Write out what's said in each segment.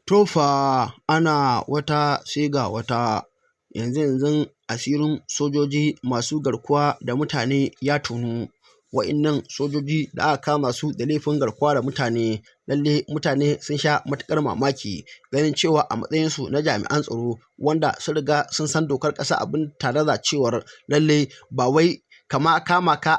Tofa ana wata sai ga wata, yanzu asirin sojoji masu garkuwa da mutane ya tonu. Wa'innan sojoji da aka kama su da laifin garkuwa da mutane, lalle mutane sun sha matuƙar mamaki ganin cewa a matsayinsu na jami'an tsaro wanda sun riga sun san dokar ƙasa abin tare da cewar lalle ba wai a kama ka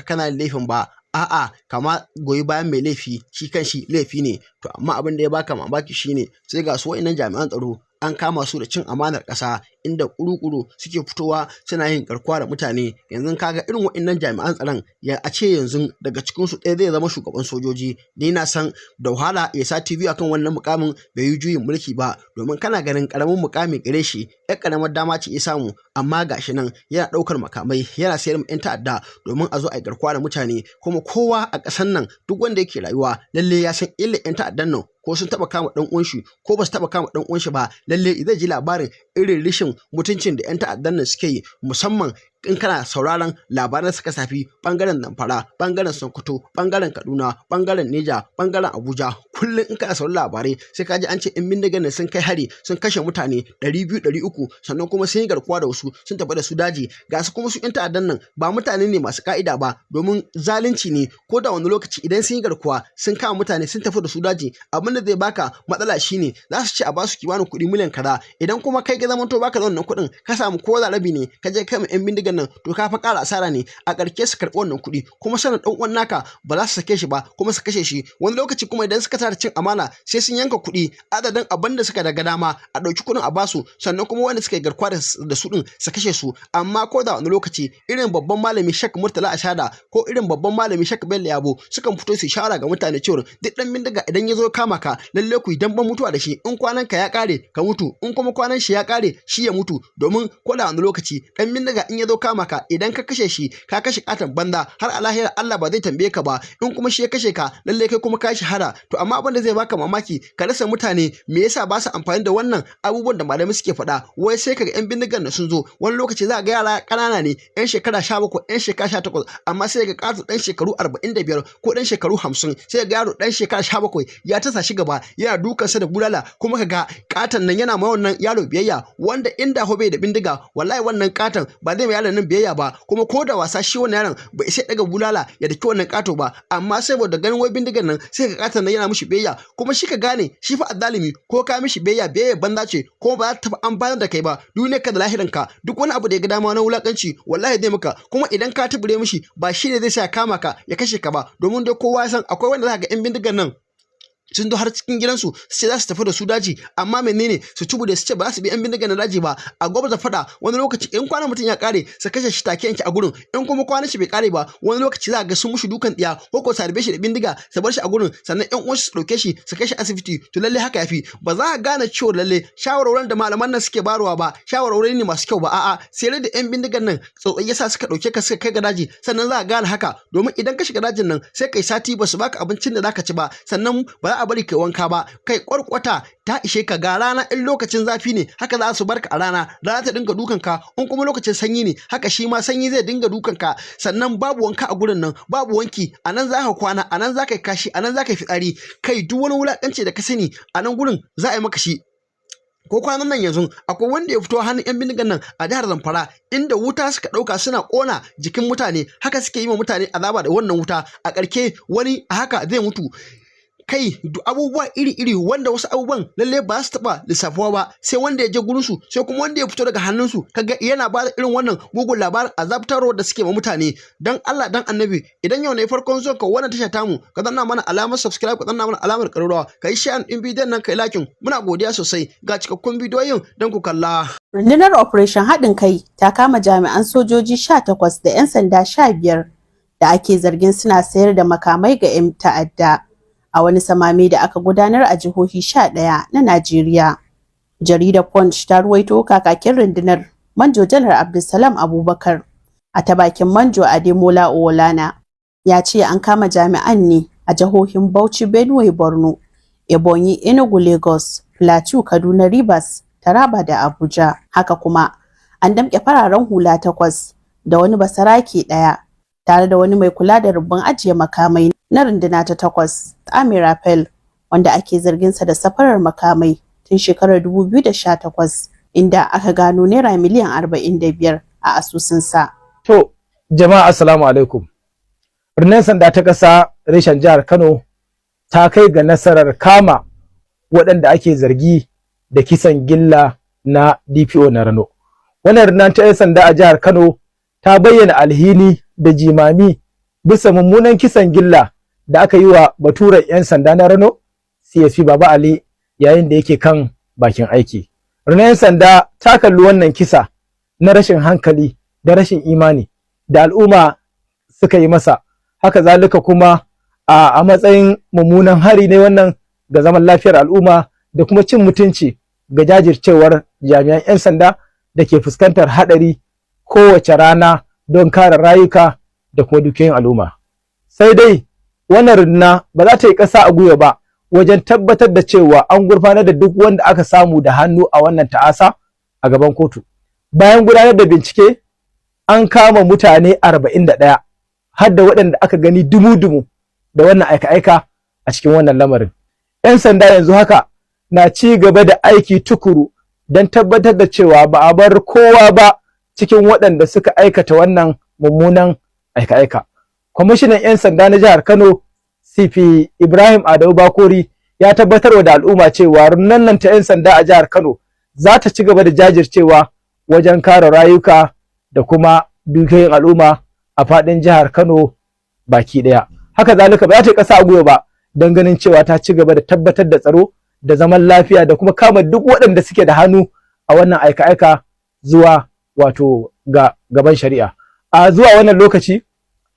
kana laifin ba, a'a kama goyi bayan mai laifi shi kanshi laifi ne. To amma abin da ya baka mamaki shine sai ga su wa'innan jami'an tsaro an kama su da cin amanar ƙasa, inda ƙuru-ƙuru suke fitowa suna yin garkuwa da mutane. Yanzu kaga irin wa'innan jami'an tsaron ya a ce yanzu daga cikinsu ɗaya zai zama shugaban sojoji, ni na san da wahala ya sati biyu akan wannan mukamin bai yi juyin mulki ba, domin kana ganin ƙaramin mukami gare shi, ƴar ƙaramar dama ce ya samu, amma gashi nan yana ɗaukar makamai yana sayar ma 'yan ta'adda domin a zo a yi garkuwa da mutane. Kuma kowa a ƙasar nan duk wanda yake rayuwa lalle ya san illar 'yan ta'addan nan, ko sun taɓa kama ɗan uwan shi ko ba su taɓa kama ɗan uwan shi ba, lalle zai ji labarin irin rishin mutuncin da 'yan ta'addan nan suke yi, musamman in kana sauraron labaran suka shafi ɓangaren Zamfara, ɓangaren Sokoto, ɓangaren Kaduna, ɓangaren Neja, ɓangaren Abuja. Kullum in kana sauraron labarai sai ka ji an ce 'yan bindigan nan sun kai hari sun kashe mutane 200, 300, sannan kuma sun yi garkuwa da wasu sun tafi da su daji. Ga su kuma su 'yan ta'addan nan ba mutane ne masu ka'ida ba, domin zalunci ne. Ko da wani lokaci idan sun yi garkuwa sun kama mutane sun tafi da su daji, abin da zai baka matsala shine za su ce a basu kimanin kuɗi miliyan kaza. Idan kuma kai ka zamanto baka da wannan kuɗin ka samu ko da rabi ne ka je kai ma 'yan bindigan nan, to ka fa ƙara asara ne. A ƙarshe su karɓi wannan kuɗi kuma sanin ɗan uwan naka ba za su sake shi ba kuma su kashe shi. Wani lokaci kuma idan suka tara cin amana sai sun yanka kuɗi adadin abin da suka daga dama a ɗauki kuɗin a basu, sannan kuma wanda suka yi garkuwa da su ɗin su kashe su. Amma ko da wani lokaci irin babban malami Sheikh Murtala Ashada ko irin babban malami Sheikh Bello Yabo sukan fito su shawara ga mutane cewa duk ɗan bindiga idan ya zo kama ka lalle ku yi damban mutuwa da shi, in kwanan ka ya ƙare ka mutu, in kuma kwanan shi ya ƙare shi ya mutu. Domin ko da wani lokaci ɗan bindiga in ya zo kama ka idan ka kashe shi ka kashe katon banza, har a lahira Allah ba zai tambaye ka ba. In kuma shi ya kashe ka lalle kai kuma ka shahara. To amma abin da zai baka mamaki ka rasa mutane me yasa ba su amfani da wannan abubuwan da malamai suke faɗa. Wai sai kaga 'yan bindigan da sun zo wani lokaci za ga yara ƙanana ne 'yan shekara 17, 'yan shekara 18, amma sai ga ƙato ɗan shekaru 45 ko ɗan shekaru 50, sai ga yaro ɗan shekara 17 ya tasa shi gaba yana dukansa da bulala, kuma kaga ƙaton nan yana ma wannan yaro biyayya, wanda inda bai da bindiga wallahi wannan ƙaton ba zai ma yaron nan biyayya ba. Kuma ko da wasa shi wannan yaron ba sai daga bulala ya daki wannan ƙato ba, amma saboda ganin wai bindigan nan sai ka ƙaton nan yana mishi biyayya. Kuma shi ka gane shi fa azzalimi ko ka mishi biyayya banza ce, ko ba za ta taɓa amfanar da kai ba duniyar ka da lahirin ka. Duk wani abu da ya ga dama na wulakanci wallahi zai maka, kuma idan ka tubure mishi ba shi ne zai sa ya kama ka ya kashe ka ba. Domin dai kowa ya san akwai wanda za ka ga 'yan bindigan nan sun zo har cikin gidansu sai za su tafi da su daji, amma menene su tubu da su ce ba za su bi 'yan bindiga na daji ba. A gwabza faɗa wani lokaci in kwanan mutum ya ƙare su kashe shi take yanki a gurin, in kuma kwanan shi bai ƙare ba wani lokaci za ga sun mushi dukan tsiya ko su harbe shi da bindiga su bar shi a gurin, sannan 'yan uwansu su ɗauke shi su kai shi asibiti. To lalle haka yafi. Ba za a gane cewa lalle shawarwarin da malaman nan suke barwa ba shawarwari ne masu kyau ba, a'a sai da 'yan bindigan nan tsotsai yasa suka ɗauke ka suka kai ga daji, sannan za a gane haka. Domin idan ka shiga dajin nan sai kai sati ba su baka abincin da zaka ci ba, sannan ba a bari kai wanka ba, kai kwarkwata ta ishe ka. Ga rana in lokacin zafi ne haka za su barka a rana ta dinga dukan ka, in kuma lokacin sanyi ne haka shi ma sanyi zai dinga dukan ka. Sannan babu wanka a gurin nan, babu wanki, a nan za ka kwana, a nan za ka yi kashi, a nan za ka yi fitsari, kai duk wani wulakanci da ka sani a nan gurin za a yi maka shi. Ko kwanan nan yanzu akwai wanda ya fito hannun 'yan bindigan nan a jihar Zamfara, inda wuta suka ɗauka suna ƙona jikin mutane, haka suke yi wa mutane azaba da wannan wuta. A ƙarshe wani a haka zai mutu. Kai abubuwa iri-iri wanda wasu abubuwan lalle ba su taɓa lissafuwa ba sai wanda ya je gurinsu, sai kuma wanda ya fito daga hannunsu kaga yana ba da irin wannan mugun labarin azabtarwa da suke ma mutane. Dan Allah dan Annabi, idan yau ne farkon zuwa ka wannan tasha tamu ka danna mana alamar subscribe, ka danna mana alamar ƙararrawa, ka yi share din bidiyon nan, kai lakin. Muna godiya sosai. Ga cikakkun bidiyoyin don ku kalla. Rundunar Operation Haɗin Kai ta kama jami'an sojoji 18 da 'yan sanda 15 da ake zargin suna sayar da makamai ga 'yan ta'adda a wani samame da aka gudanar a jihohi 11 na Najeriya. Jaridar Punch ta ruwaito kakakin rundunar Manjo Janar Abdulsalam Abubakar a ta bakin Manjo Ademola Owolana ya ce an kama jami'an ne a jihohin Bauchi, Benue, Borno, Ebonyi, Enugu, Lagos, Plateau, Kaduna, Rivers, Taraba da Abuja. Haka kuma an damƙe fararen hula 8 da wani basarake 1 tare da wani mai kula da rumbun ajiye makamai na runduna ta 8 Army Rappel wanda ake zarginsa da safarar makamai tun shekarar 2018, inda aka gano naira miliyan 45 a asusunsa. To, jama'a assalamu alaikum. Rundunar sanda ta ƙasa reshen jihar Kano ta kai ga nasarar kama waɗanda ake zargi da kisan gilla na DPO na Rano. Wannan rundunar ta 'yan sanda a jihar Kano ta bayyana alhini da jimami bisa mummunan kisan gilla da aka yi wa baturen 'yan sanda na Rano, CSP Baba Ali, yayin da yake kan bakin aiki. Rundunar 'yan sanda ta kalli wannan kisa na rashin hankali da rashin imani da al'umma suka yi masa, haka zalika kuma a matsayin mummunan hari ne wannan ga zaman lafiyar al'umma da kuma cin mutunci ga jajircewar jami'an 'yan sanda da ke fuskantar haɗari kowace rana don kare rayuka da kuma dukiyoyin al'umma. Sai dai wannan runduna ba za ta yi ƙasa a gwiwa ba wajen tabbatar da cewa an gurfanar da duk wanda aka samu da hannu a wannan ta'asa a gaban kotu. Bayan gudanar da bincike, an kama mutane 41 har da waɗanda aka gani dumu-dumu da wannan aika-aika a cikin wannan lamarin. 'Yan sanda yanzu haka na ci gaba da aiki tukuru don tabbatar da cewa ba a bar kowa ba cikin waɗanda suka aikata wannan mummunan aika-aika. Kwamishinan 'yan sanda na jihar Kano, CP Ibrahim Adamu Bakori, ya tabbatar da al'umma cewa rundunar nan ta 'yan sanda a jihar Kano za ta ci gaba da jajircewa wajen kare rayuka da kuma dukiyoyin al'umma a faɗin jihar Kano baki ɗaya. Haka zalika ba za ta yi ƙasa a gwiwa ba don ganin cewa ta ci gaba da tabbatar da tsaro da zaman lafiya da kuma kama duk waɗanda suke da hannu a wannan aika-aika zuwa wato ga gaban shari'a. A zuwa wannan lokaci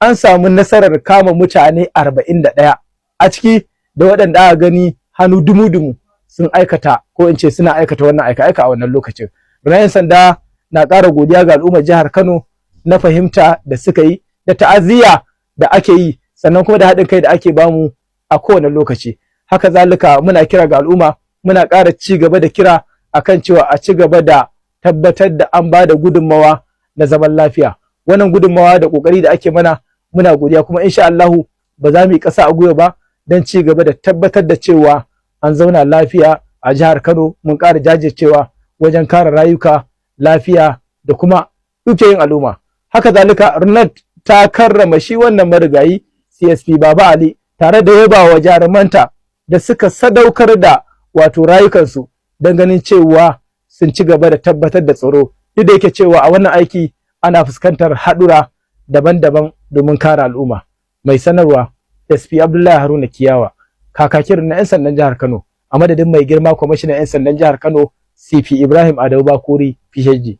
an samu nasarar kama mutane 41 a ciki da waɗanda aka gani hannu dumu-dumu sun aikata, ko in ce suna aikata wannan aika-aika a wannan lokacin. Rundunar sanda na ƙara godiya ga al'ummar jihar Kano na fahimta da suka yi da ta'aziyya da ake yi, sannan kuma da haɗin kai da ake bamu a kowane lokaci. Haka zalika muna kira ga al'umma, muna ƙara ci gaba da kira akan cewa a ci gaba da tabbatar da an ba da gudunmawa na zaman lafiya. Wannan gudunmawa da ƙoƙari da ake mana muna godiya, kuma insha Allahu ba za mu yi ƙasa a gwiwa ba don ci gaba da tabbatar da cewa an zauna lafiya a jihar Kano. Mun ƙara jajircewa wajen kare rayuka, lafiya da kuma dukiyoyin al'umma. Haka zalika rundunar ta karrama shi wannan marigayi CSP Baba Ali tare da yaba wa jarumanta da suka sadaukar da wato rayukansu don ganin cewa sun ci gaba da tabbatar da tsaro, duk da yake cewa a wannan aiki ana fuskantar haɗura daban-daban domin kare al'umma. Mai sanarwa SP Abdullahi Haruna Kiyawa, kakakin na 'yan sandan jihar Kano, a madadin mai girma kwamishinan 'yan sandan jihar Kano CP Ibrahim Adamu Bakori PhD.